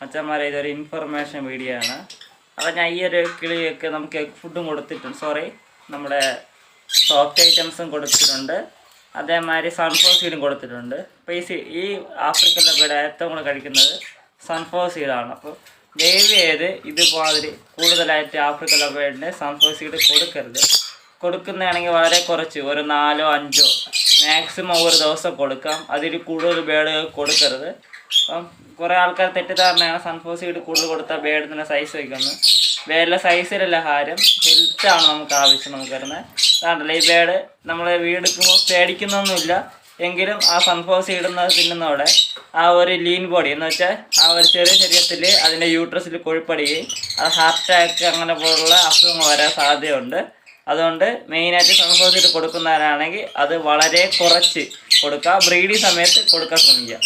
അച്ഛന്മാരെ ഇതൊരു information video ആണ്. അപ്പോൾ ഞാൻ ഈ ഒരു കിളിയൊക്കെ നമുക്ക് എഗ് ഫുഡും കൊടുത്തിട്ടുണ്ട്, നമ്മുടെ സോഫ്റ്റ് ഐറ്റംസും കൊടുത്തിട്ടുണ്ട്, അതേമാതിരി സൺഫ്ലവർ സീഡും കൊടുത്തിട്ടുണ്ട്. അപ്പോൾ ഈ ആഫ്രിക്കൻ ലബയുടെ ഏറ്റവും കൂടുതൽ കഴിക്കുന്നത് സൺഫ്ലവർ സീഡാണ്. അപ്പോൾ ദയവ് ചെയ്ത് ഇതുമാതിരി കൂടുതലായിട്ട് ആഫ്രിക്കൻ ലബയുടെ സൺഫ്ലവർ സീഡ് കൊടുക്കരുത്. കൊടുക്കുന്നതാണെങ്കിൽ വളരെ കുറച്ച്, ഒരു 4 or 5 മാക്സിമം ഒരു ദിവസം കൊടുക്കാം. അതിൽ കൂടുതൽ ബേഡുകൾ കൊടുക്കരുത്. അപ്പം കുറേ ആൾക്കാർ തെറ്റിദ്ധാരണയാണ് സൺഫ്ലവർ സീഡ് കൂടുതൽ കൊടുത്താൽ ബേഡിന് സൈസ് വയ്ക്കുന്നത്. ബേഡിലെ സൈസിലല്ല കാര്യം, ഹെൽത്താണ് നമുക്ക് ആവശ്യം. നമുക്ക് വരുന്നത് അതാണ്ടല്ലോ ഈ ബേഡ് നമ്മൾ വീടെടുക്കുമ്പോൾ പേടിക്കുന്നൊന്നുമില്ല. എങ്കിലും ആ സൺഫ്ലവർ സീഡ് തിന്നുന്നതോടെ ആ ഒരു ലീൻ ബോഡി എന്ന് വെച്ചാൽ ആ ഒരു ചെറിയ ശരീരത്തിൽ അതിൻ്റെ യൂട്രസിൽ കൊഴുപ്പടിയുകയും അത് ഹാർട്ട് അറ്റാക്ക് അങ്ങനെ പോലുള്ള അസുഖങ്ങൾ വരാൻ സാധ്യതയുണ്ട്. അതുകൊണ്ട് മെയിനായിട്ട് സൺഫ്ലവർ സീഡ് കൊടുക്കുന്നവരാണെങ്കിൽ അത് വളരെ കുറച്ച് കൊടുക്കുക. ബ്രീഡിങ് സമയത്ത് കൊടുക്കാൻ ശ്രമിക്കുക.